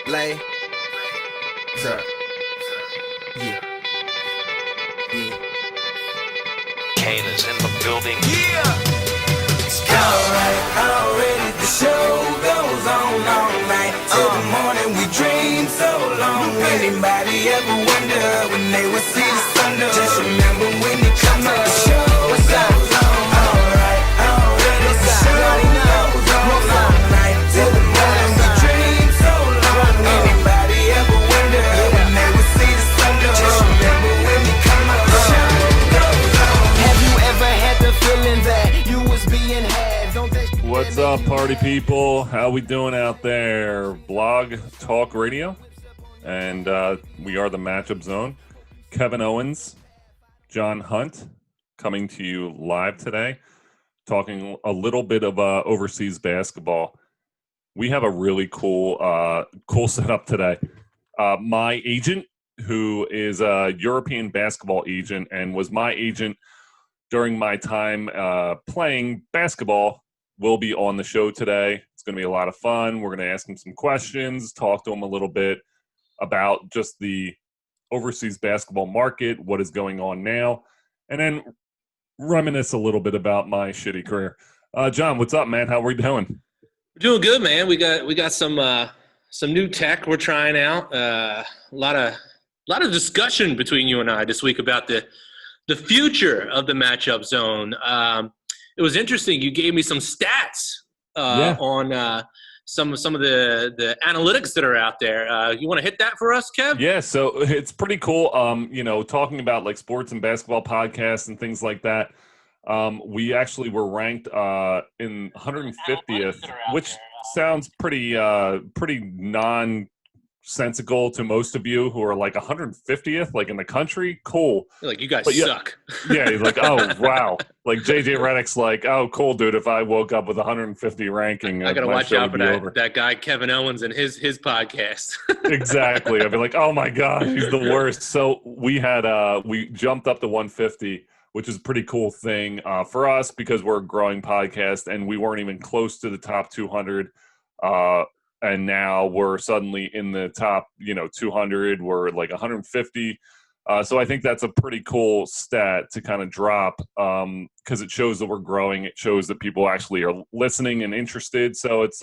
Lay. Sir. Yeah. Yeah. Kane is in the building. Alright, already the show goes on all night. Till the morning we dream so long. Anybody ever wonder when they would see the sun? Just remember when you come up, the show goes on. Alright, already the show goes on all night. Till the morning we dream so long. Anybody ever wonder when they would see the sun? Just remember when you come up, the show goes on. Have you ever had the feeling that you was being had? What's up, party people? How we doing out there? Blog Talk Radio, and we are the Matchup Zone. Kevin Owens, John Hunt, coming to you live today, talking a little bit of overseas basketball. We have a really cool setup today. My agent, who is a European basketball agent and was my agent during my time playing basketball, will be on the show today. It's going to be a lot of fun. We're going to ask him some questions, talk to him a little bit about just the overseas basketball market, what is going on now, and then reminisce a little bit about my shitty career. John, what's up, man? How are we doing? We're doing good, man. We got some new tech we're trying out. A lot of discussion between you and I this week about the future of the Matchup Zone. It was interesting. You gave me some stats on some of the analytics that are out there. You want to hit that for us, Kev? Yeah, so it's pretty cool. Talking about like sports and basketball podcasts and things like that. We actually were ranked in 150th, which sounds pretty nonsensical to most of you who are like 150th, like in the country. Cool. You're like, you guys suck. Yeah, he's like, oh wow. Like JJ Redick's like, oh cool, dude. If I woke up with 150 ranking, I gotta watch out for that guy Kevin Owens and his podcast. Exactly. I'd be like, oh my gosh, he's the worst. So we had we jumped up to 150, which is a pretty cool thing for us because we're a growing podcast and we weren't even close to the top 200. And now we're suddenly in the top, 200. We're like 150. So I think that's a pretty cool stat to kind of drop because it shows that we're growing. It shows that people actually are listening and interested. So it's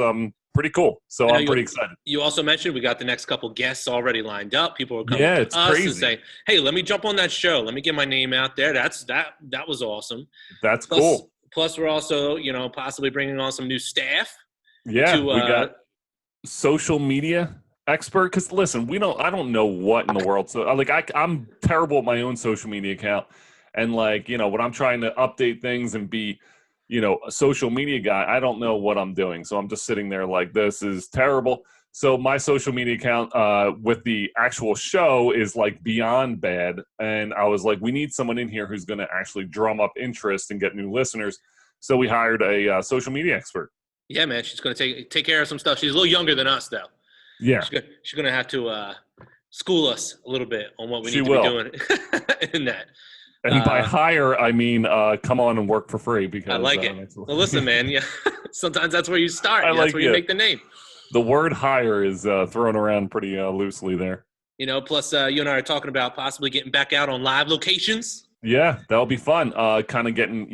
pretty cool. So I'm pretty excited. You also mentioned we got the next couple guests already lined up. People are coming to us crazy. And saying, hey, let me jump on that show. Let me get my name out there. That was awesome. That's cool. Plus, we're also, possibly bringing on some new staff. Yeah, we got social media expert, because listen, I don't know what in the world, so I'm terrible at my own social media account, and when I'm trying to update things and be a social media guy, I don't know what I'm doing, so I'm just sitting there like, this is terrible. So my social media account with the actual show is like beyond bad, and I was like, we need someone in here who's going to actually drum up interest and get new listeners, so we hired a social media expert. Yeah, man, she's going to take care of some stuff. She's a little younger than us, though. Yeah. She's going to have to school us a little bit on what we need to be doing in that. And by hire, I mean come on and work for free. Because I like it. Well, listen, man, yeah, sometimes that's where you start. That's where you make the name. The word hire is thrown around pretty loosely there. Plus you and I are talking about possibly getting back out on live locations. Yeah, that'll be fun. Kind of getting,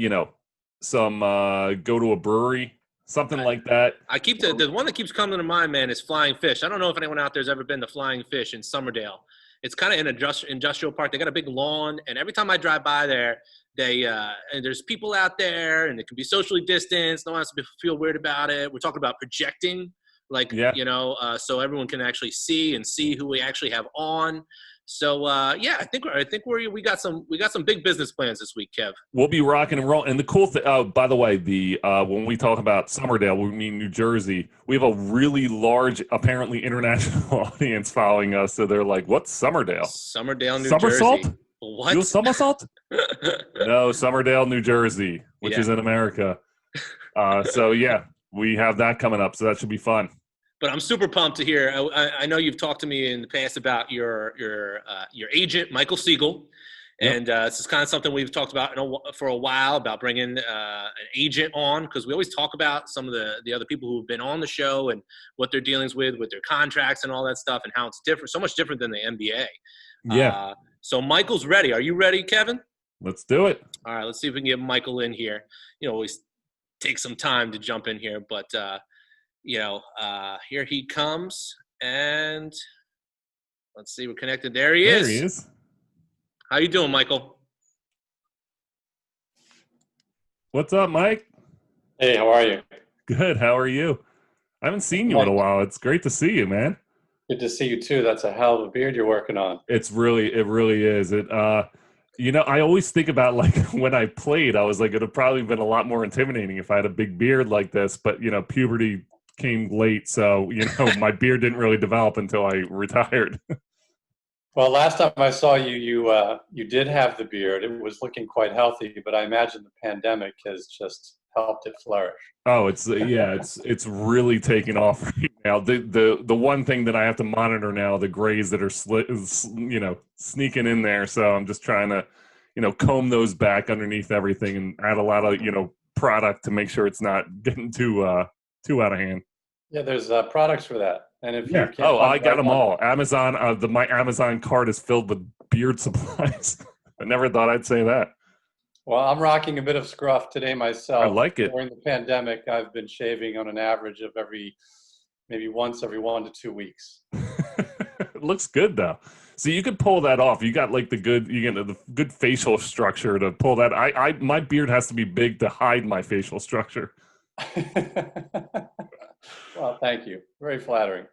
some go to a brewery. Something like that. I keep the one that keeps coming to mind, man, is Flying Fish. I don't know if anyone out there's ever been to Flying Fish in Summerdale. It's kind of in an industrial park. They got a big lawn, and every time I drive by there, and there's people out there, and it can be socially distanced. No one has to feel weird about it. We're talking about projecting, so everyone can actually see who we actually have on. So I think we got some big business plans this week, Kev. We'll be rocking and rolling. And the cool thing, by the way, when we talk about Summerdale, we mean New Jersey. We have a really large, apparently international audience following us. So they're like, "What's Summerdale? Summerdale, New Somersault? Jersey. What? You somersault? No, Summerdale, New Jersey, which is in America. We have that coming up. So that should be fun. But I'm super pumped to hear. I know you've talked to me in the past about your agent, Michael Siegel, And this is kind of something we've talked about for a while, about bringing an agent on, because we always talk about some of the other people who've been on the show and what they're dealing with their contracts and all that stuff, and how it's different, so much different than the NBA. Yeah. So Michael's ready. Are you ready, Kevin? Let's do it. All right, let's see if we can get Michael in here. Always take some time to jump in here, but here he comes, and let's see, we're connected. There he is. There he is. How you doing, Michael? What's up, Mike? Hey, how are you? Good. How are you? I haven't seen you in a while. It's great to see you, man. Good to see you too. That's a hell of a beard you're working on. It really is. I always think about, like, when I played, I was like, it'd have probably been a lot more intimidating if I had a big beard like this, but puberty came late. So, my beard didn't really develop until I retired. Well, last time I saw you, you did have the beard. It was looking quite healthy, but I imagine the pandemic has just helped it flourish. Oh, it's really taken off right now. The one thing that I have to monitor now, the grays that are sneaking in there. So I'm just trying to, comb those back underneath everything and add a lot of, product to make sure it's not getting too out of hand. Yeah, there's products for that. And if you can't I got them all. Amazon. My Amazon cart is filled with beard supplies. I never thought I'd say that. Well, I'm rocking a bit of scruff today myself. I like it. During the pandemic, I've been shaving on an average of maybe once every 1 to 2 weeks. It looks good though. So you could pull that off. You got the good facial structure to pull that. My beard has to be big to hide my facial structure. Well, thank you. Very flattering.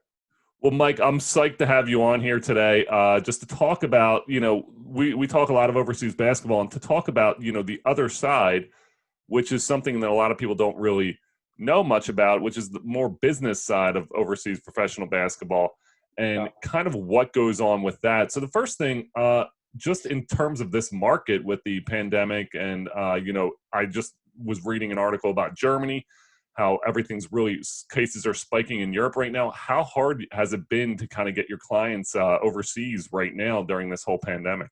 Well, Mike, I'm psyched to have you on here today, just to talk about, we talk a lot of overseas basketball, and to talk about, the other side, which is something that a lot of people don't really know much about, which is the more business side of overseas professional basketball, and kind of what goes on with that. So the first thing, just in terms of this market with the pandemic, and, I just was reading an article about Germany, how everything's really, cases are spiking in Europe right now. How hard has it been to kind of get your clients overseas right now during this whole pandemic?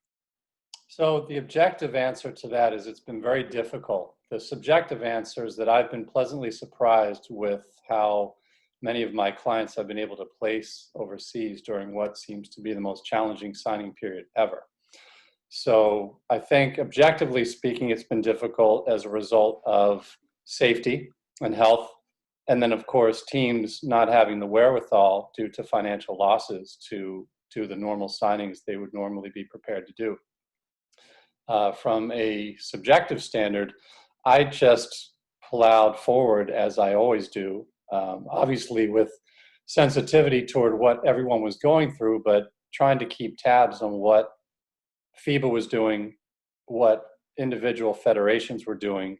So the objective answer to that is it's been very difficult. The subjective answer is that I've been pleasantly surprised with how many of my clients have been able to place overseas during what seems to be the most challenging signing period ever. So I think objectively speaking, it's been difficult as a result of safety and health, and then of course teams not having the wherewithal due to financial losses to do the normal signings they would normally be prepared to do. From a subjective standard, I just plowed forward as I always do, obviously with sensitivity toward what everyone was going through, but trying to keep tabs on what FIBA was doing, what individual federations were doing,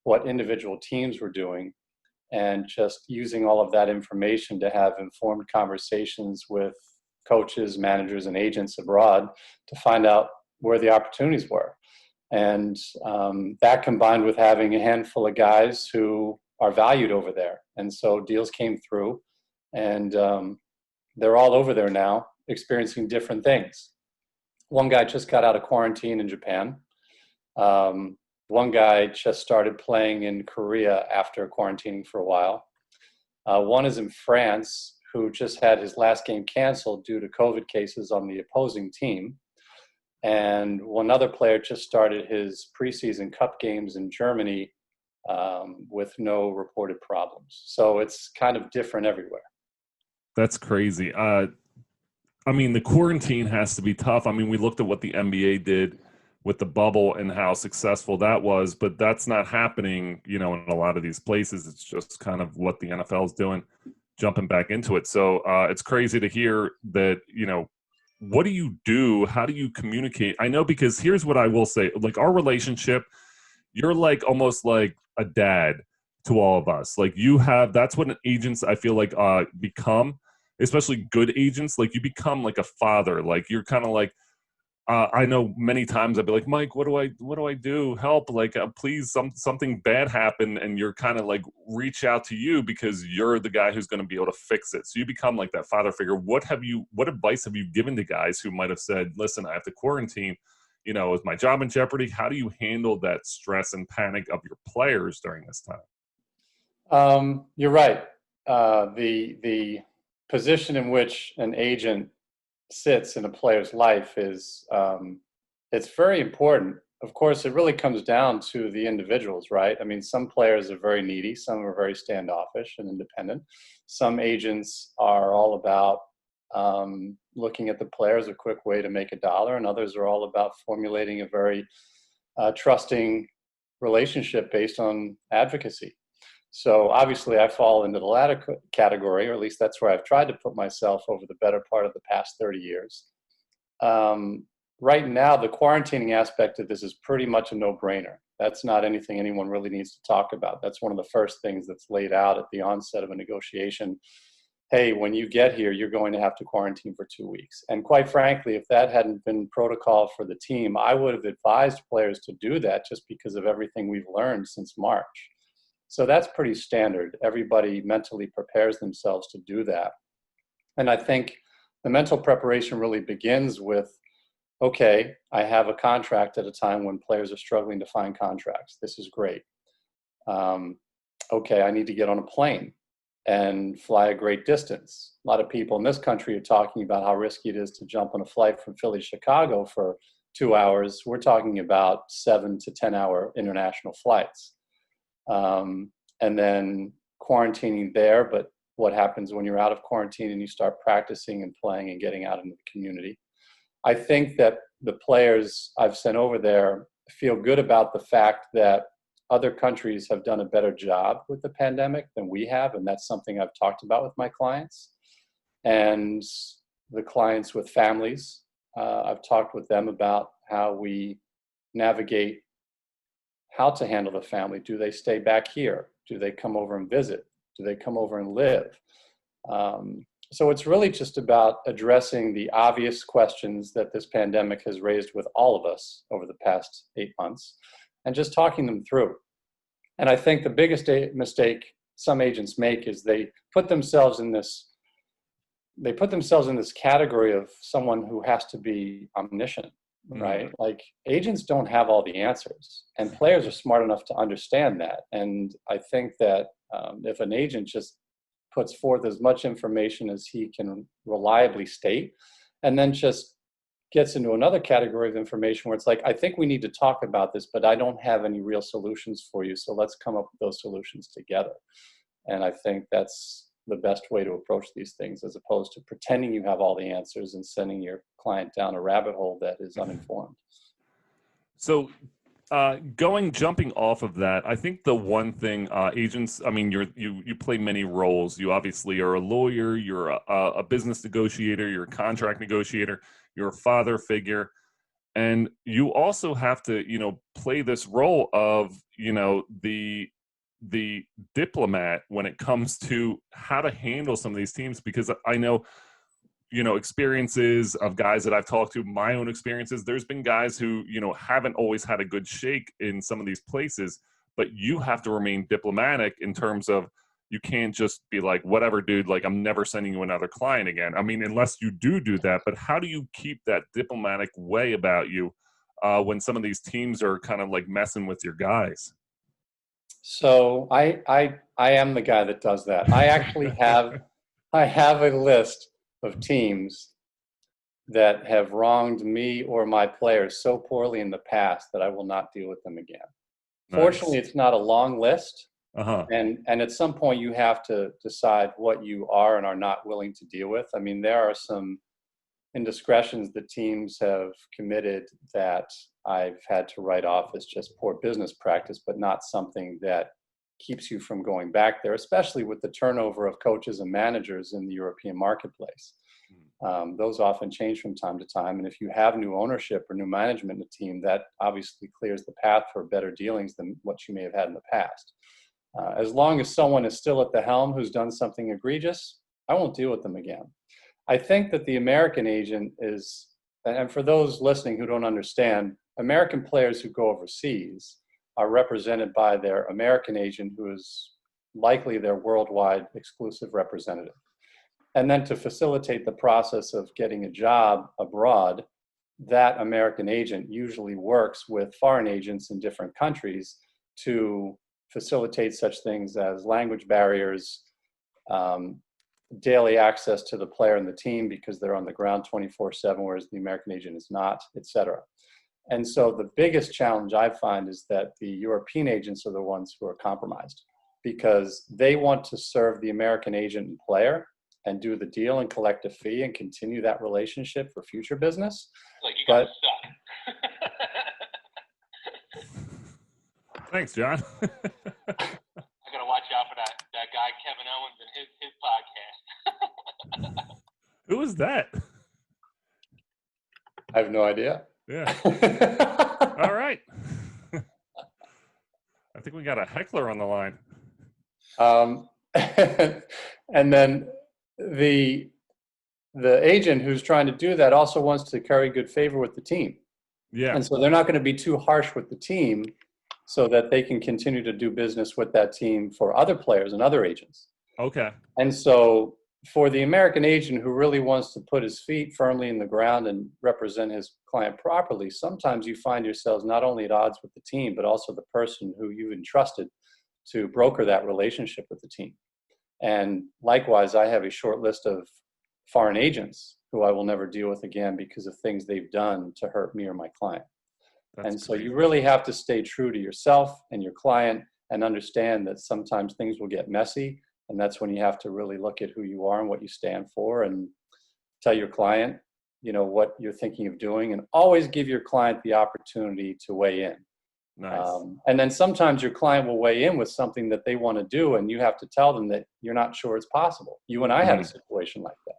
what individual teams were doing, and just using all of that information to have informed conversations with coaches, managers, and agents abroad to find out where the opportunities were. And that combined with having a handful of guys who are valued over there. And so deals came through, and they're all over there now, experiencing different things. One guy just got out of quarantine in Japan. One guy just started playing in Korea after quarantining for a while. One is in France, who just had his last game canceled due to COVID cases on the opposing team. And one other player just started his preseason cup games in Germany with no reported problems. So it's kind of different everywhere. That's crazy. The quarantine has to be tough. We looked at what the NBA did with the bubble and how successful that was, but that's not happening, in a lot of these places. It's just kind of what the NFL is doing, jumping back into it. So it's crazy to hear that, what do you do? How do you communicate? I know, because here's what I will say, like our relationship, you're like almost like a dad to all of us. Like that's what agents, I feel like, become, especially good agents. Like you become like a father. Like you're kind of like, I know many times I'd be like, Mike, what do I do? Help! Like, please, something bad happened, and you're kind of like reach out to you because you're the guy who's going to be able to fix it. So you become like that father figure. What advice have you given to guys who might have said, listen, I have to quarantine, is my job in jeopardy? How do you handle that stress and panic of your players during this time? You're right. The position in which an agent sits in a player's life is it's very important. Of course, it really comes down to the individuals, right? I mean, some players are very needy, some are very standoffish and independent. Some agents are all about looking at the player as a quick way to make a dollar, and others are all about formulating a very trusting relationship based on advocacy. So obviously I fall into the latter category, or at least that's where I've tried to put myself over the better part of the past 30 years. Right now, the quarantining aspect of this is pretty much a no-brainer. That's not anything anyone really needs to talk about. That's one of the first things that's laid out at the onset of a negotiation. Hey, when you get here, you're going to have to quarantine for 2 weeks. And quite frankly, if that hadn't been protocol for the team, I would have advised players to do that just because of everything we've learned since March. So that's pretty standard. Everybody mentally prepares themselves to do that. And I think the mental preparation really begins with, okay, I have a contract at a time when players are struggling to find contracts. This is great. Okay, I need to get on a plane and fly a great distance. A lot of people in this country are talking about how risky it is to jump on a flight from Philly to Chicago for 2 hours. We're talking about 7 to 10 hour international flights. And then quarantining there, but what happens when you're out of quarantine and you start practicing and playing and getting out into the community? I think that the players I've sent over there feel good about the fact that other countries have done a better job with the pandemic than we have, and that's something I've talked about with my clients. And the clients with families, I've talked with them about how we navigate how to handle the family. Do they stay back here? Do they come over and visit? Do they come over and live? So it's really just about addressing the obvious questions that this pandemic has raised with all of us over the past 8 months and just talking them through. And I think the biggest mistake some agents make is they put themselves in this category of someone who has to be omniscient, right? Like, agents don't have all the answers, and players are smart enough to understand that. And I think that if an agent just puts forth as much information as he can reliably state, and then just gets into another category of information where it's like, I think we need to talk about this, but I don't have any real solutions for you, so let's come up with those solutions together. And I think that's the best way to approach these things, as opposed to pretending you have all the answers and sending your client down a rabbit hole that is uninformed. So jumping off of that, I think the one thing agents, I mean, you play many roles. You obviously are a lawyer, you're a business negotiator, you're a contract negotiator, you're a father figure, and you also have to, play this role of, the diplomat when it comes to how to handle some of these teams, because I know, experiences of guys that I've talked to, my own experiences, there's been guys who, haven't always had a good shake in some of these places, but you have to remain diplomatic in terms of, you can't just be like, whatever, dude, like, I'm never sending you another client again. I mean, unless you do that, but how do you keep that diplomatic way about you when some of these teams are kind of like messing with your guys? So I am the guy that does that. I actually have a list of teams that have wronged me or my players so poorly in the past that I will not deal with them again. Nice. Fortunately, it's not a long list. And at some point you have to decide what you are and are not willing to deal with. I mean, there are some indiscretions that teams have committed that I've had to write off as just poor business practice, but not something that keeps you from going back there, especially with the turnover of coaches and managers in the European marketplace. Those often change from time to time. And if you have new ownership or new management in the team, that obviously clears the path for better dealings than what you may have had in the past. As long as someone is still at the helm who's done something egregious, I won't deal with them again. I think that the American agent is, and for those listening who don't understand, American players who go overseas are represented by their American agent, who is likely their worldwide exclusive representative. And then to facilitate the process of getting a job abroad, that American agent usually works with foreign agents in different countries to facilitate such things as language barriers, daily access to the player and the team because they're on the ground 24/7, whereas the American agent is not, et cetera. And so the biggest challenge I find is that the European agents are the ones who are compromised because they want to serve the American agent and player and do the deal and collect a fee and continue that relationship for future business. Like you guys suck. Thanks, John. I gotta watch out for that guy Kevin Owens and his podcast. Who is that? I have no idea. Yeah. All right. I think we got a heckler on the line. And then the agent who's trying to do that also wants to curry good favor with the team. Yeah. And so they're not going to be too harsh with the team so that they can continue to do business with that team for other players and other agents. Okay. And so for the American agent who really wants to put his feet firmly in the ground and represent his client properly, sometimes you find yourselves not only at odds with the team, but also the person who you've entrusted to broker that relationship with the team. And likewise, I have a short list of foreign agents who I will never deal with again because of things they've done to hurt me or my client. And so you really have to stay true to yourself and your client and understand that sometimes things will get messy. And that's when you have to really look at who you are and what you stand for and tell your client, you know, what you're thinking of doing, and always give your client the opportunity to weigh in. Nice. And then sometimes your client will weigh in with something that they want to do, and you have to tell them that you're not sure it's possible. You and I had a situation like that.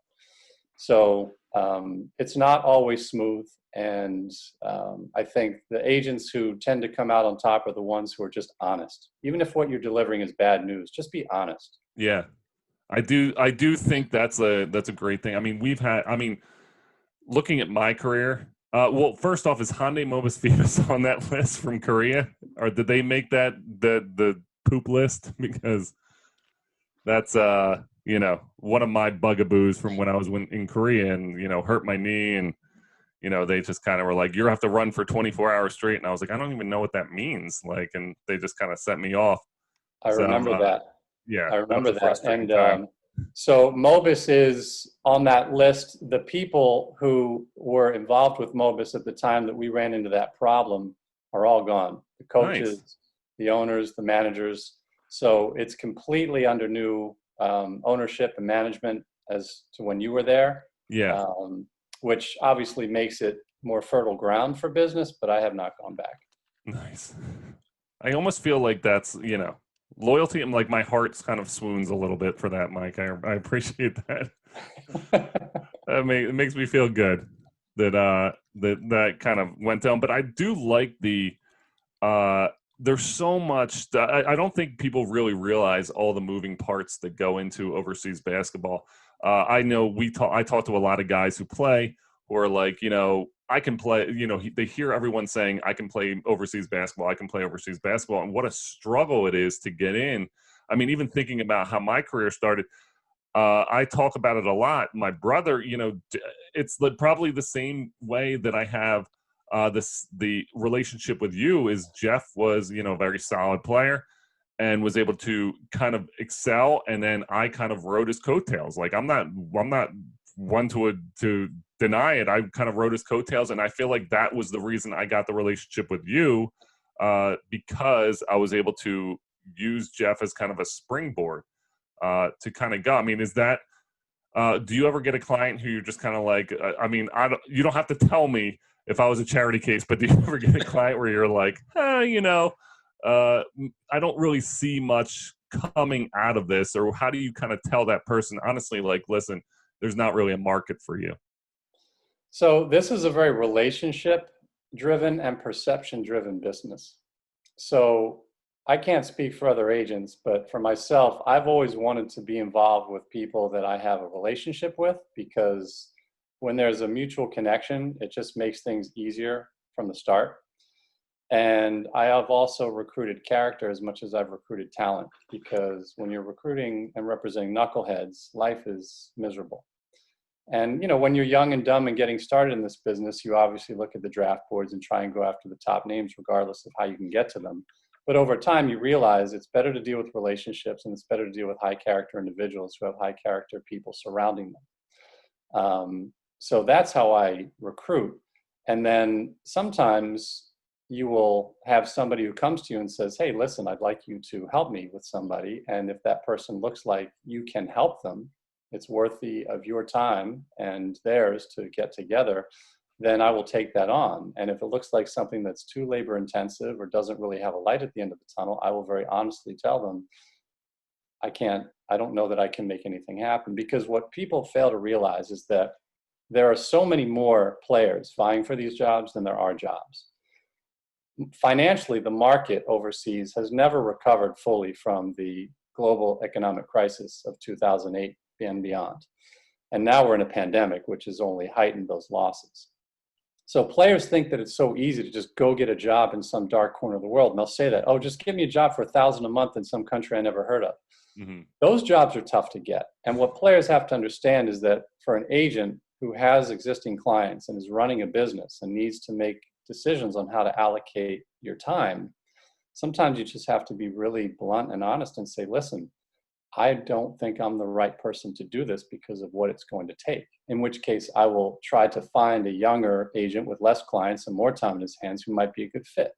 So it's not always smooth. And I think the agents who tend to come out on top are the ones who are just honest. Even if what you're delivering is bad news, just be honest. Yeah, I do think that's a great thing. I mean, looking at my career, well, first off, is Hyundai Mobis Phoebus on that list from Korea, or did they make that the poop list? Because that's you know, one of my bugaboos from when I was in Korea and, you know, hurt my knee, and you know, they just kind of were like, you have to run for 24 hours straight, and I was like, I don't even know what that means, like, and they just kind of set me off. I remember that. Yeah, I remember that. And time. so Mobis is on that list. The people who were involved with Mobis at the time that we ran into that problem are all gone. The coaches, Nice. the owners, the managers. So it's completely under new ownership and management as to when you were there. Yeah. Which obviously makes it more fertile ground for business, but I have not gone back. Nice. I almost feel like that's, you know, loyalty. I'm like, my heart's kind of swoons a little bit for that, Mike. I appreciate that. It makes me feel good that that kind of went down. But I do like there's so much. I don't think people really realize all the moving parts that go into overseas basketball. I know I talk to a lot of guys who play who are like, you know, I can play, you know, they hear everyone saying, I can play overseas basketball. I can play overseas basketball. And what a struggle it is to get in. I mean, even thinking about how my career started, I talk about it a lot. My brother, you know, it's probably the same way that I have the relationship with you is Jeff was, you know, a very solid player and was able to kind of excel. And then I kind of rode his coattails. Like I'm not one to deny it. I kind of rode his coattails, and I feel like that was the reason I got the relationship with you, because I was able to use Jeff as kind of a springboard to kind of go. I mean, is that do you ever get a client who you're just kind of like, I mean, you don't have to tell me if I was a charity case, but do you ever get a client where you're like, you know, I don't really see much coming out of this, or how do you kind of tell that person, honestly, like, listen, there's not really a market for you? So this is a very relationship-driven and perception-driven business. So I can't speak for other agents, but for myself, I've always wanted to be involved with people that I have a relationship with, because when there's a mutual connection, it just makes things easier from the start. And I have also recruited character as much as I've recruited talent, because when you're recruiting and representing knuckleheads, life is miserable. And, when you're young and dumb and getting started in this business, you obviously look at the draft boards and try and go after the top names, regardless of how you can get to them. But over time, you realize it's better to deal with relationships, and it's better to deal with high character individuals who have high character people surrounding them. So that's how I recruit. And then sometimes you will have somebody who comes to you and says, hey, listen, I'd like you to help me with somebody. And if that person looks like you can help them, it's worthy of your time and theirs to get together, then I will take that on. And if it looks like something that's too labor intensive or doesn't really have a light at the end of the tunnel, I will very honestly tell them, I don't know that I can make anything happen. Because what people fail to realize is that there are so many more players vying for these jobs than there are jobs. Financially, the market overseas has never recovered fully from the global economic crisis of 2008 and beyond. And now we're in a pandemic, which has only heightened those losses. So players think that it's so easy to just go get a job in some dark corner of the world. And they'll say that, oh, just give me a job for $1,000 a month in some country I never heard of. Mm-hmm. Those jobs are tough to get. And what players have to understand is that for an agent who has existing clients and is running a business and needs to make decisions on how to allocate your time, sometimes you just have to be really blunt and honest and say, listen, I don't think I'm the right person to do this because of what it's going to take. In which case, I will try to find a younger agent with less clients and more time in his hands who might be a good fit.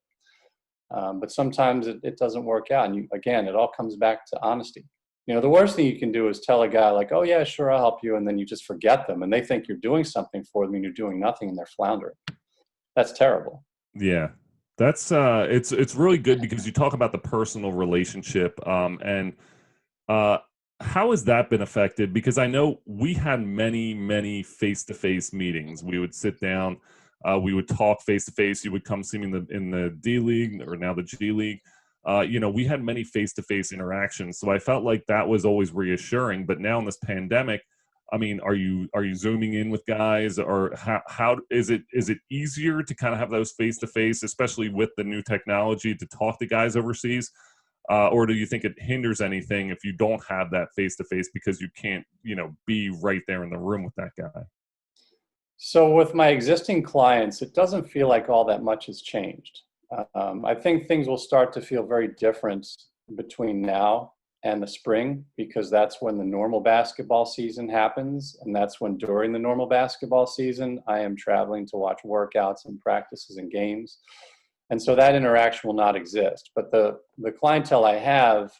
But sometimes it doesn't work out. And again, it all comes back to honesty. The worst thing you can do is tell a guy like, oh yeah, sure, I'll help you. And then you just forget them and they think you're doing something for them and you're doing nothing and they're floundering. That's terrible. Yeah. That's it's really good because you talk about the personal relationship and how has that been affected? Because I know we had many face-to-face meetings. We would sit down, we would talk face-to-face. You would come see me in the D League or now the G League. We had many face-to-face interactions. So I felt like that was always reassuring. But now in this pandemic, I mean, are you zooming in with guys, or how is it easier to kind of have those face-to-face, especially with the new technology, to talk to guys overseas? Or do you think it hinders anything if you don't have that face-to-face because you can't, be right there in the room with that guy? So with my existing clients, it doesn't feel like all that much has changed. I think things will start to feel very different between now and the spring, because that's when the normal basketball season happens. And that's when during the normal basketball season, I am traveling to watch workouts and practices and games. And so that interaction will not exist. But the clientele I have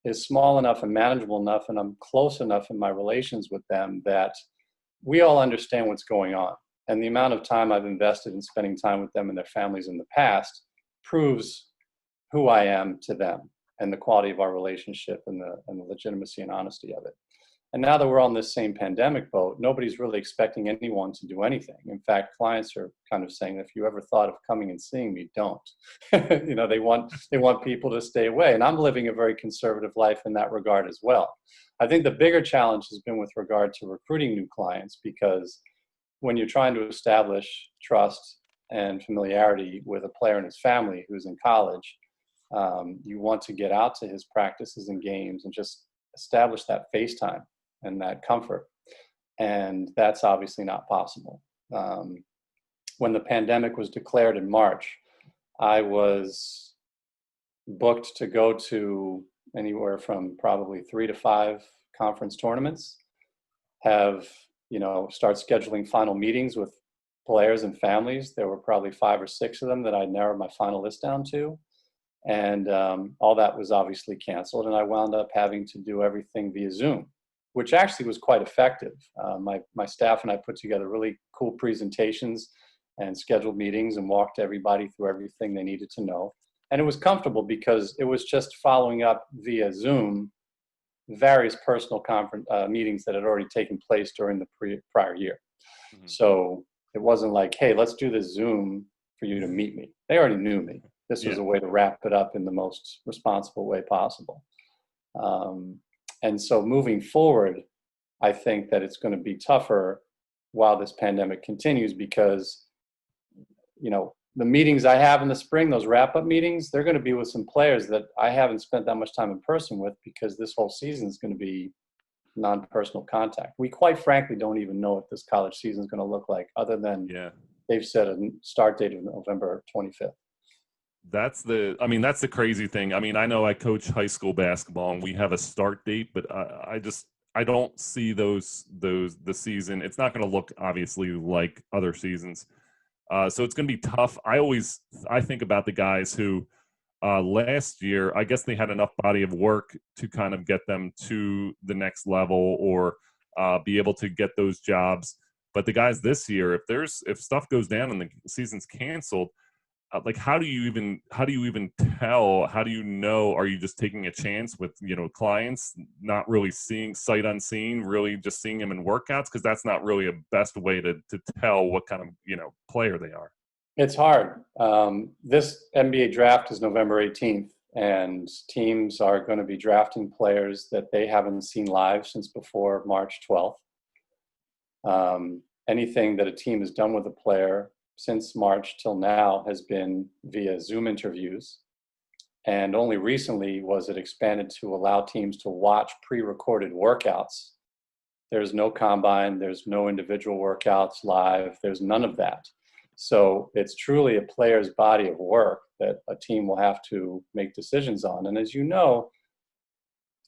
is small enough and manageable enough, and I'm close enough in my relations with them that we all understand what's going on. And the amount of time I've invested in spending time with them and their families in the past proves who I am to them and the quality of our relationship and the legitimacy and honesty of it. And now that we're on this same pandemic boat, nobody's really expecting anyone to do anything. In fact, clients are kind of saying, if you ever thought of coming and seeing me, don't. They want people to stay away. And I'm living a very conservative life in that regard as well. I think the bigger challenge has been with regard to recruiting new clients, because when you're trying to establish trust and familiarity with a player and his family who's in college, you want to get out to his practices and games and just establish that face time and that comfort. And that's obviously not possible. When the pandemic was declared in March, I was booked to go to anywhere from probably 3 to 5 conference tournaments, start scheduling final meetings with players and families. There were probably 5 or 6 of them that I narrowed my final list down to. And all that was obviously canceled. And I wound up having to do everything via Zoom, which actually was quite effective. My staff and I put together really cool presentations and scheduled meetings and walked everybody through everything they needed to know. And it was comfortable because it was just following up via Zoom various personal conference meetings that had already taken place during the prior year. Mm-hmm. So it wasn't like, hey, let's do this Zoom for you to meet me. They already knew me. This was a way to wrap it up in the most responsible way possible. And so moving forward, I think that it's going to be tougher while this pandemic continues, because, the meetings I have in the spring, those wrap-up meetings, they're going to be with some players that I haven't spent that much time in person with, because this whole season is going to be non-personal contact. We quite frankly don't even know what this college season is going to look like, other than they've set a start date of November 25th. That's the crazy thing. I mean, I know I coach high school basketball and we have a start date, but I don't see the season. It's not going to look obviously like other seasons. So it's going to be tough. I think about the guys who last year, I guess they had enough body of work to kind of get them to the next level or be able to get those jobs. But the guys this year, if stuff goes down and the season's canceled, like how do you even tell? How do you know? Are you just taking a chance with clients, not really seeing sight unseen, really just seeing them in workouts? Because that's not really a best way to tell what kind of player they are. It's hard. This NBA draft is November 18th, and teams are going to be drafting players that they haven't seen live since before March 12th. Anything that a team has done with a player since March till now has been via Zoom interviews. And only recently was it expanded to allow teams to watch pre-recorded workouts. There's no combine, there's no individual workouts live, there's none of that. So it's truly a player's body of work that a team will have to make decisions on. And as you know,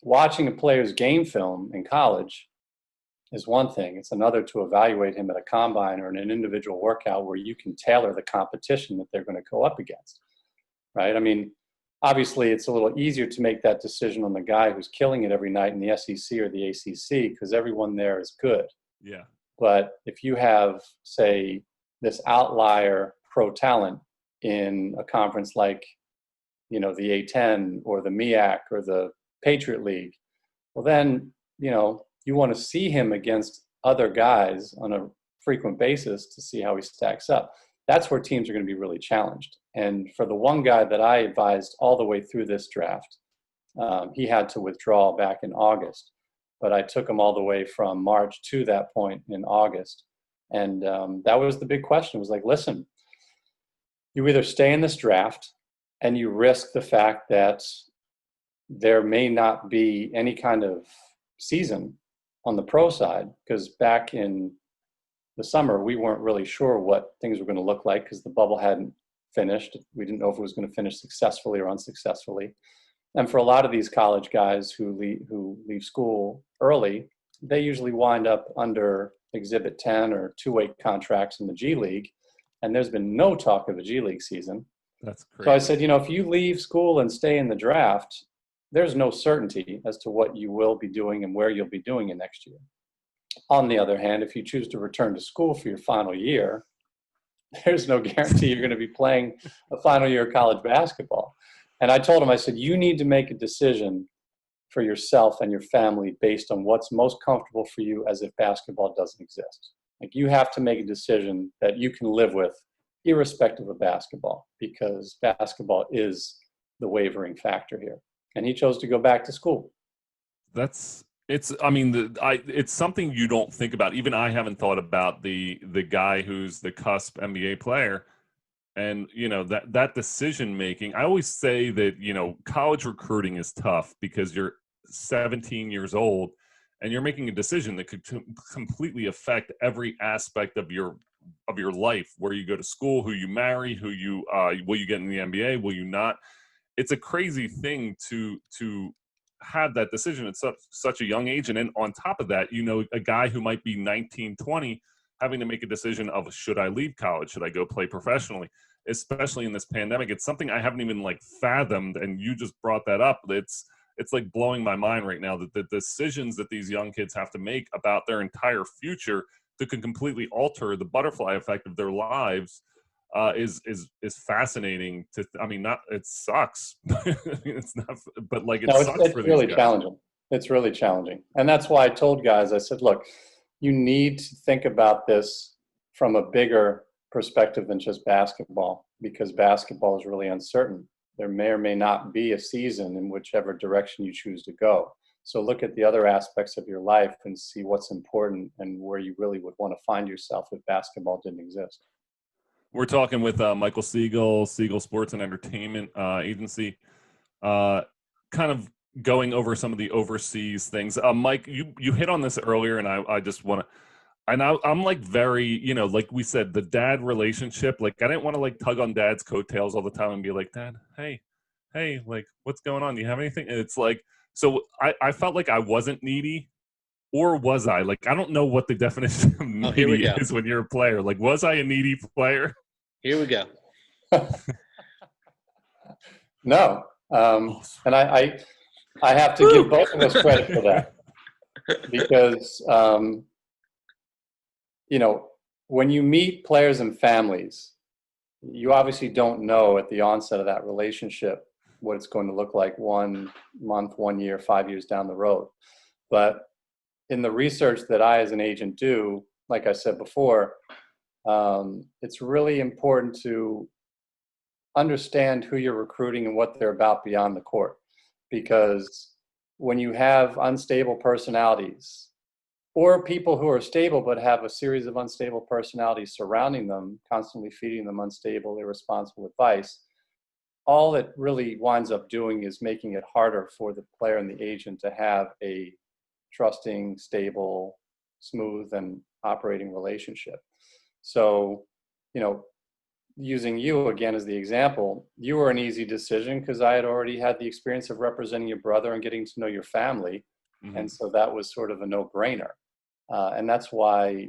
watching a player's game film in college is one thing. It's another to evaluate him at a combine or in an individual workout where you can tailor the competition that they're going to go up against, right? I mean, obviously it's a little easier to make that decision on the guy who's killing it every night in the SEC or the ACC because everyone there is good. Yeah. But if you have, say, this outlier pro talent in a conference like, the A10 or the MEAC or the Patriot League, well then, you want to see him against other guys on a frequent basis to see how he stacks up. That's where teams are going to be really challenged. And for the one guy that I advised all the way through this draft, he had to withdraw back in August, but I took him all the way from March to that point in August. And that was the big question. It was like, listen, you either stay in this draft and you risk the fact that there may not be any kind of season on the pro side, because back in the summer, we weren't really sure what things were going to look like because the bubble hadn't finished. We didn't know if it was going to finish successfully or unsuccessfully. And for a lot of these college guys who leave school early, they usually wind up under Exhibit 10 or two-way contracts in the G League. And there's been no talk of a G League season. That's crazy. So I said, if you leave school and stay in the draft, there's no certainty as to what you will be doing and where you'll be doing it next year. On the other hand, if you choose to return to school for your final year, there's no guarantee you're going to be playing a final year of college basketball. And I told him, I said, you need to make a decision for yourself and your family based on what's most comfortable for you as if basketball doesn't exist. Like you have to make a decision that you can live with irrespective of basketball, because basketball is the wavering factor here. And he chose to go back to school. It's something you don't think about. Even I haven't thought about the guy who's the cusp NBA player. And, that decision making, I always say that, college recruiting is tough because you're 17 years old and you're making a decision that could completely affect every aspect of your life, where you go to school, who you marry, will you get in the NBA, will you not? It's a crazy thing to have that decision at such a young age. And then on top of that, a guy who might be 19, 20, having to make a decision of, should I leave college? Should I go play professionally? Especially in this pandemic. It's something I haven't even fathomed. And you just brought that up. It's like blowing my mind right now that the decisions that these young kids have to make about their entire future that can completely alter the butterfly effect of their lives is fascinating it sucks. It's not, but it's really challenging. It's really challenging. And that's why I told guys, I said, look, you need to think about this from a bigger perspective than just basketball, because basketball is really uncertain. There may or may not be a season in whichever direction you choose to go. So look at the other aspects of your life and see what's important and where you really would want to find yourself if basketball didn't exist. We're talking with Michael Siegel, Siegel Sports and Entertainment Agency. Kind of going over some of the overseas things. Mike, you hit on this earlier, and I just want to, and I'm like very, like we said, the dad relationship. Like I didn't want to like tug on dad's coattails all the time and be like, Dad, hey, like what's going on? Do you have anything? And it's like, so I felt like I wasn't needy, or was I? Like I don't know what the definition of needy is when you're a player. Like was I a needy player? Here we go. No, and I have to give both of us credit for that, because when you meet players and families, you obviously don't know at the onset of that relationship what it's going to look like 1 month, 1 year, 5 years down the road. But in the research that I as an agent do, like I said before, it's really important to understand who you're recruiting and what they're about beyond the court. Because when you have unstable personalities, or people who are stable but have a series of unstable personalities surrounding them, constantly feeding them unstable, irresponsible advice, all it really winds up doing is making it harder for the player and the agent to have a trusting, stable, smooth, and operating relationship. So, using you again as the example, you were an easy decision because I had already had the experience of representing your brother and getting to know your family. Mm-hmm. And so that was sort of a no-brainer. And that's why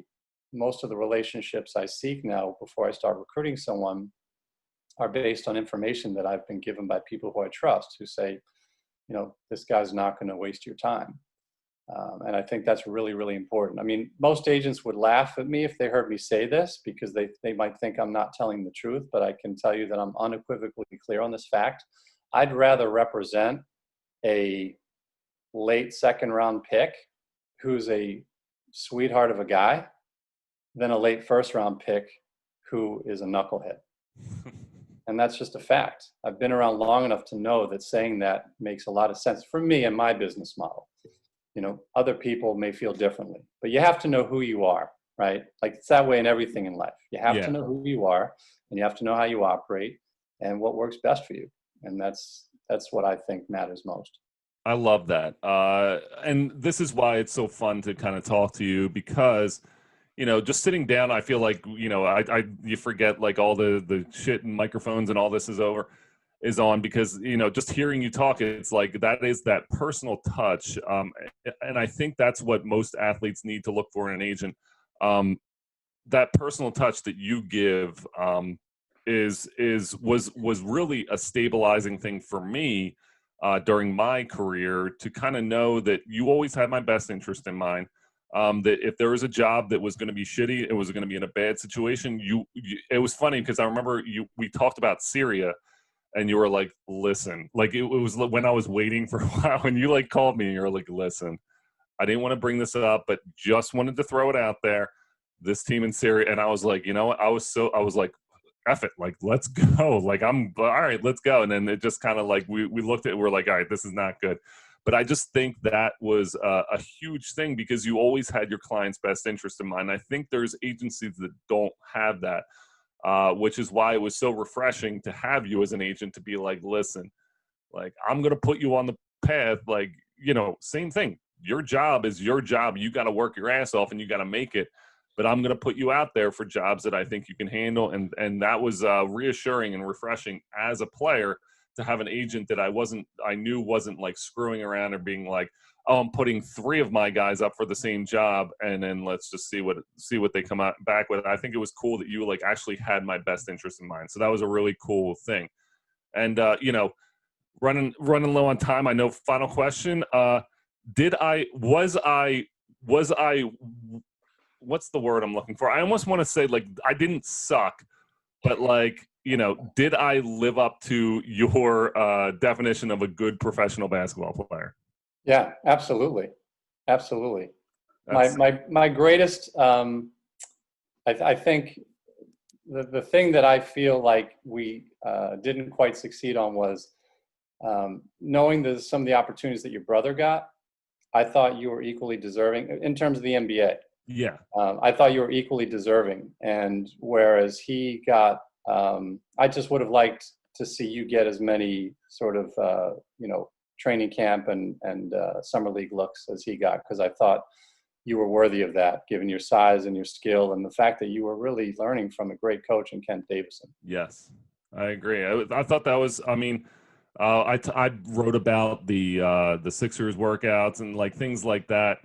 most of the relationships I seek now before I start recruiting someone are based on information that I've been given by people who I trust, who say, this guy's not going to waste your time. And I think that's really, really important. I mean, most agents would laugh at me if they heard me say this because they might think I'm not telling the truth, but I can tell you that I'm unequivocally clear on this fact. I'd rather represent a late second round pick who's a sweetheart of a guy than a late first round pick who is a knucklehead. And that's just a fact. I've been around long enough to know that saying that makes a lot of sense for me and my business model. Other people may feel differently, but you have to know who you are, right? Like it's that way in everything in life. You have to know who you are, and you have to know how you operate and what works best for you. And that's what I think matters most. I love that. And this is why it's so fun to kind of talk to you because, just sitting down, I feel like, you forget like all the shit and microphones and all this is on because, just hearing you talk, it's like that is that personal touch. And I think that's what most athletes need to look for in an agent. That personal touch that you give was really a stabilizing thing for me during my career to kind of know that you always had my best interest in mind. That if there was a job that was going to be shitty, it was going to be in a bad situation. It was funny because I remember we talked about Syria. And you were like, listen, like it was when I was waiting for a while and you like called me and you were like, listen, I didn't want to bring this up, but just wanted to throw it out there. This team in Syria. And I was like, what? I was like, F it. Like, let's go. Like, all right, let's go. And then it just kind of like, we looked at it, we're like, all right, this is not good. But I just think that was a huge thing because you always had your client's best interest in mind. I think there's agencies that don't have that. Which is why it was so refreshing to have you as an agent to be like, listen, like, I'm going to put you on the path. Like, same thing. Your job is your job. You got to work your ass off and you got to make it. But I'm going to put you out there for jobs that I think you can handle. And that was reassuring and refreshing as a player to have an agent that I knew wasn't like screwing around or being like, oh, I'm putting 3 of my guys up for the same job, and then let's just see what they come back with. I think it was cool that you like actually had my best interest in mind. So that was a really cool thing. And running low on time. I know. Final question. Was I? What's the word I'm looking for? I almost want to say like I didn't suck, but like did I live up to your definition of a good professional basketball player? Yeah, absolutely. Absolutely. My greatest, I think the thing that I feel like we didn't quite succeed on was knowing some of the opportunities that your brother got. I thought you were equally deserving in terms of the NBA. Yeah. I thought you were equally deserving. And whereas he got, I just would have liked to see you get as many sort of, training camp and summer league looks as he got, because I thought you were worthy of that, given your size and your skill and the fact that you were really learning from a great coach in Kent Davison. Yes, I agree. I thought that was, I mean, I wrote about the Sixers workouts and like things like that.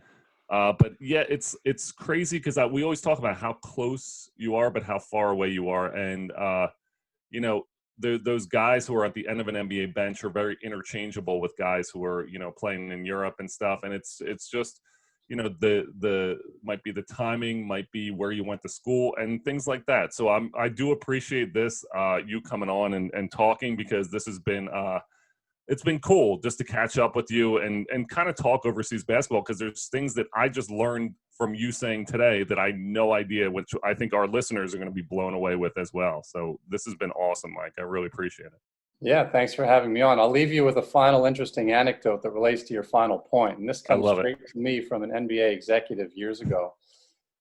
But yeah, it's crazy because we always talk about how close you are, but how far away you are. And, you know, those guys who are at the end of an NBA bench are very interchangeable with guys who are, you know, playing in Europe and stuff. And it's just, you know, the might be the timing, might be where you went to school and things like that. So I do appreciate this, you coming on and talking, because this has been, it's been cool just to catch up with you and kind of talk overseas basketball, because there's things that I just learned from you saying today that I had no idea, which I think our listeners are going to be blown away with as well. So this has been awesome, Mike. I really appreciate it. Yeah, thanks for having me on. I'll leave you with a final interesting anecdote that relates to your final point. And this comes straight to me from an NBA executive years ago.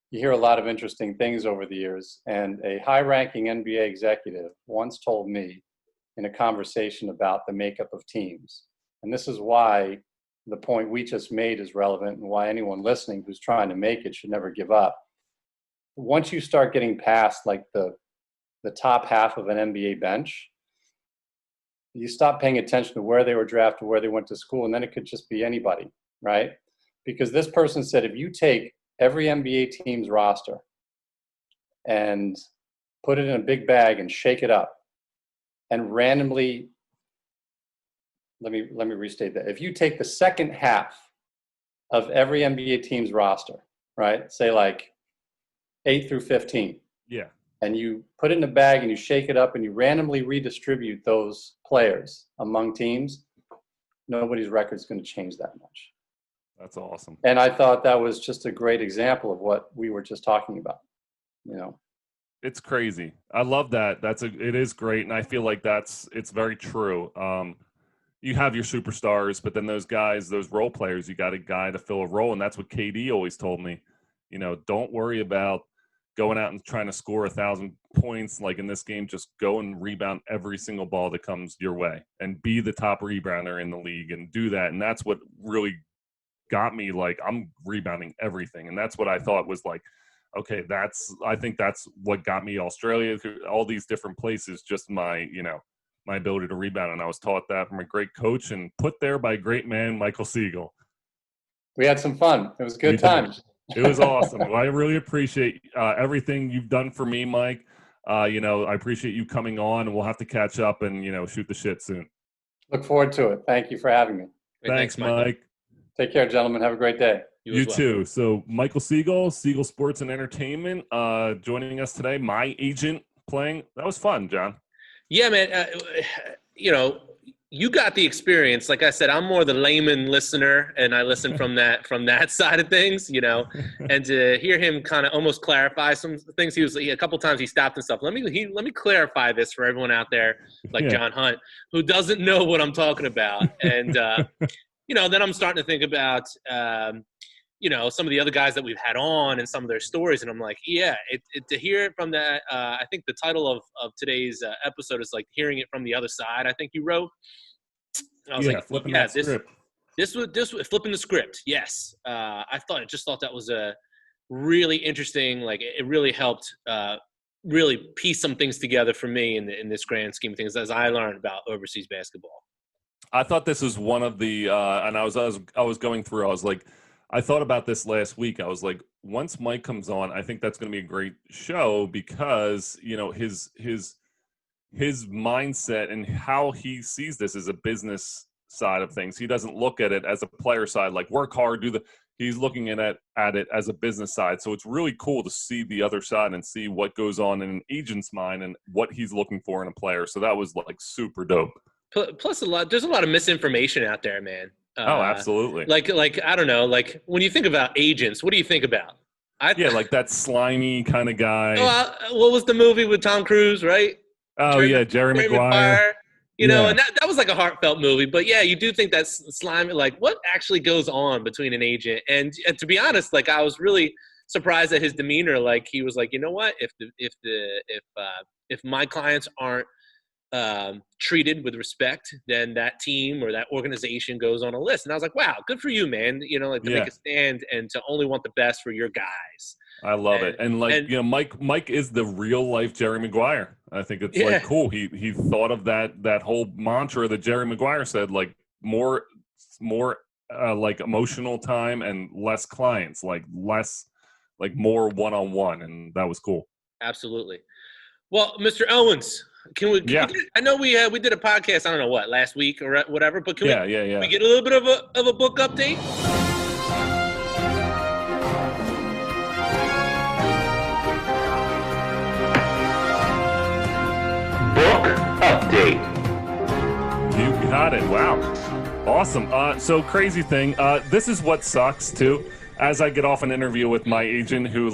You hear a lot of interesting things over the years. And a high-ranking NBA executive once told me in a conversation about the makeup of teams. And this is why the point we just made is relevant, and why anyone listening who's trying to make it should never give up. Once you start getting past like the top half of an NBA bench, you stop paying attention to where they were drafted, where they went to school, and then it could just be anybody, right? Because this person said, if you take every NBA team's roster and put it in a big bag and shake it up and randomly, let me restate that. If you take the second half of every NBA team's roster, right, say like 8 through 15, Yeah. and you put it in a bag and you shake it up and you randomly redistribute those players among teams, nobody's record is going to change that much. That's awesome. And I thought that was just a great example of what we were just talking about, you know. It's crazy. I love that. It is great. And I feel like it's very true. You have your superstars, but then those guys, those role players, you got a guy to fill a role. And that's what KD always told me. You know, don't worry about going out and trying to score 1,000 points like in this game. Just go and rebound every single ball that comes your way and be the top rebounder in the league and do that. And that's what really got me, like, I'm rebounding everything. And that's what I thought was like, okay, I think that's what got me Australia, all these different places, just my ability to rebound. And I was taught that from a great coach and put there by a great man, Michael Siegel. We had some fun. It was good times. It was awesome. Well, I really appreciate everything you've done for me, Mike. I appreciate you coming on, and we'll have to catch up and, shoot the shit soon. Look forward to it. Thank you for having me. Thanks, Mike. Take care, gentlemen. Have a great day. You too. So Michael Siegel, Siegel Sports and Entertainment, joining us today. My agent playing. That was fun, John. Yeah, man. You got the experience. Like I said, I'm more the layman listener, and I listen from that side of things, and to hear him kind of almost clarify some things. A couple times he stopped and stuff. Let me clarify this for everyone out there, like John Hunt, who doesn't know what I'm talking about. And, then I'm starting to think about, some of the other guys that we've had on and some of their stories. And I'm like, to hear it from that, I think the title of today's episode is like hearing it from the other side, I think you wrote. I was flipping that script. This was flipping the script. Yes. I thought that was a really interesting, like it really helped really piece some things together for me in this grand scheme of things as I learned about overseas basketball. I thought this was one of the, and I was going through, I thought about this last week. I was like, once Mike comes on, I think that's going to be a great show because, his mindset and how he sees this as a business side of things. He doesn't look at it as a player side, like work hard, he's looking at it as a business side. So it's really cool to see the other side and see what goes on in an agent's mind and what he's looking for in a player. So that was like super dope. Plus there's a lot of misinformation out there, man. Absolutely. Like, I don't know, like when you think about agents, what do you think about? Like that slimy kind of guy. What was the movie with Tom Cruise, right? Jerry Maguire. And that was like a heartfelt movie. But yeah, you do think that's slimy. Like, what actually goes on between an agent? And to be honest, like I was really surprised at his demeanor. Like he was like, you know what? If my clients aren't treated with respect, then that team or that organization goes on a list. And I was like, wow, good for you, man. You know, like to make a stand and to only want the best for your guys. I love it. And Mike is the real life Jerry Maguire. I think it's like cool. He thought of that whole mantra that Jerry Maguire said, like more like emotional time and less clients, like less, like more one-on-one. And that was cool. Absolutely. Well, Mr. Owens, can we I know we did a podcast, I don't know what, last week or whatever, but can we get a little bit of a book update? Update. You got it. Wow. Awesome. So crazy thing. This is what sucks too. As I get off an interview with my agent who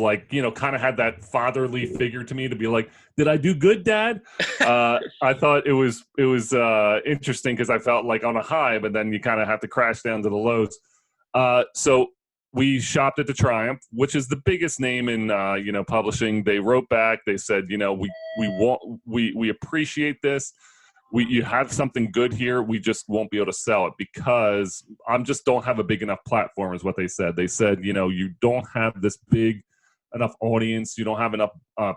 kind of had that fatherly figure to me to be like, did I do good, Dad? I thought it was interesting because I felt like on a high, but then you kind of have to crash down to the lows. So we shopped at the Triumph, which is the biggest name in publishing. They wrote back. They said, we appreciate this. You have something good here. We just won't be able to sell it because just don't have a big enough platform, is what they said. They said, you don't have this big enough audience. You don't have enough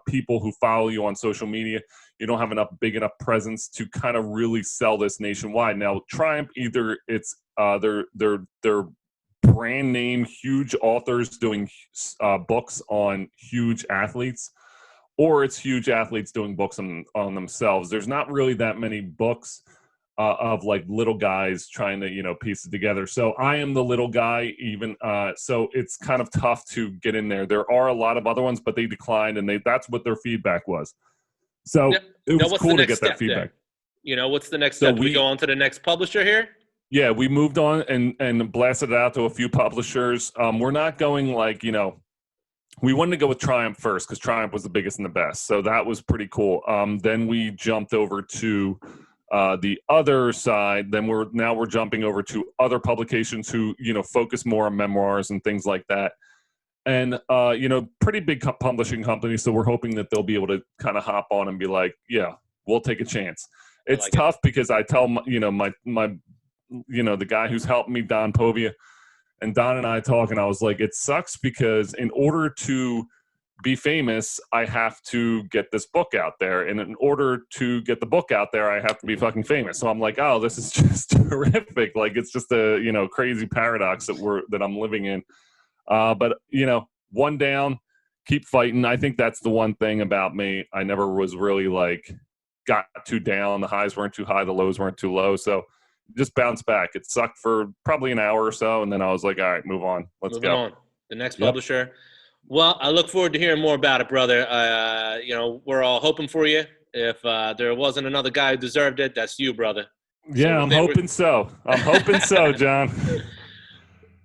people who follow you on social media. You don't have enough big enough presence to kind of really sell this nationwide. Now, Triumph, either it's they're brand name, huge authors doing books on huge athletes, or it's huge athletes doing books on themselves. There's not really that many books of like little guys trying to, piece it together. So I am the little guy even. So it's kind of tough to get in there. There are a lot of other ones, but they declined and that's what their feedback was. So it was cool to get that feedback. There? What's the next step? Do we go on to the next publisher here? Yeah, we moved on and blasted it out to a few publishers. We're not going we wanted to go with Triumph first because Triumph was the biggest and the best. So that was pretty cool. Then we jumped over to the other side. Then we're jumping over to other publications who, focus more on memoirs and things like that. And, pretty big publishing companies. So we're hoping that they'll be able to kind of hop on and be like, yeah, we'll take a chance. It's tough because I tell, my the guy who's helping me, Don Povia, and Don and I talk, and I was like, it sucks because in order to be famous, I have to get this book out there. And in order to get the book out there, I have to be fucking famous. So I'm like, oh, this is just terrific. Like, it's just a, crazy paradox that I'm living in. But, one down, keep fighting. I think that's the one thing about me. I never was really got too down. The highs weren't too high. The lows weren't too low. So just bounce back. It sucked for probably an hour or so, and then I was like, all right, move on. Let's go. On. The next publisher. Well, I look forward to hearing more about it, brother. We're all hoping for you. If there wasn't another guy who deserved it, that's you, brother. Yeah, I'm hoping so. I'm hoping so, John.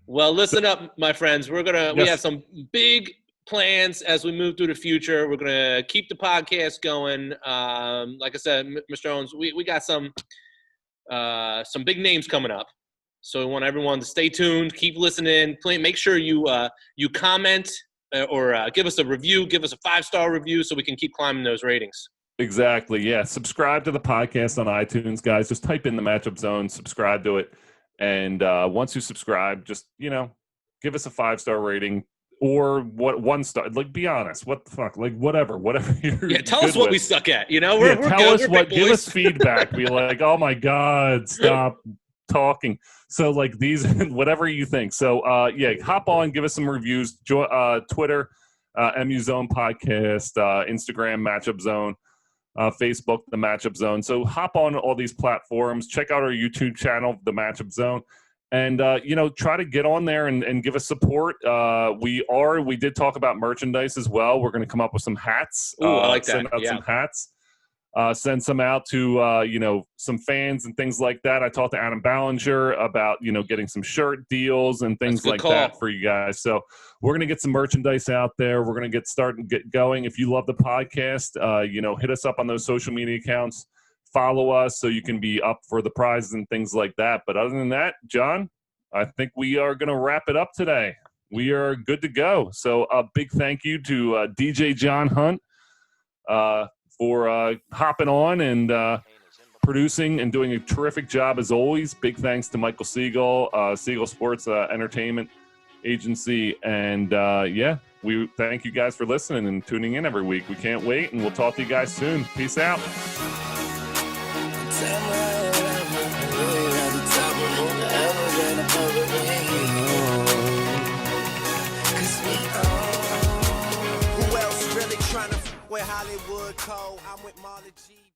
Well, listen up, my friends. We have some big plans as we move through the future. We're gonna keep the podcast going. Like I said, Mr. Owens, we got some big names coming up, so we want everyone to stay tuned, keep listening. Make sure you comment or give us a review, give us a 5-star review so we can keep climbing those ratings. Exactly. Yeah. Subscribe to the podcast on iTunes, guys. Just type in the Matchup Zone, subscribe to it. And once you subscribe, just, give us a 5-star rating or 1 star. Like, be honest. What the fuck? Like, whatever you're tell us what we suck at. We're tell us what. Give us feedback. Be like, oh my God, stop talking. So these, whatever you think. So hop on, give us some reviews. Twitter, MU Zone Podcast, Instagram, Matchup Zone, Facebook, The Matchup Zone. So hop on all these platforms. Check out our YouTube channel, The Matchup Zone. And, try to get on there and give us support. We did talk about merchandise as well. We're going to come up with some hats. Ooh, I like that. Send out some hats. Send some out to, some fans and things like that. I talked to Adam Ballinger about, getting some shirt deals and things like that for you guys. So we're going to get some merchandise out there. We're going to get going. If you love the podcast, hit us up on those social media accounts. Follow us so you can be up for the prizes and things like that. But other than that, John, I think we are going to wrap it up today. We are good to go. So a big thank you to DJ John Hunt for hopping on. And producing and doing a terrific job as always. Big thanks to Michael Siegel, Siegel Sports Entertainment Agency. And yeah, we thank you guys for listening and tuning in every week. We can't wait, and we'll talk to you guys soon. Peace out. Who else really trying to with Hollywood Code? I'm with Marley G.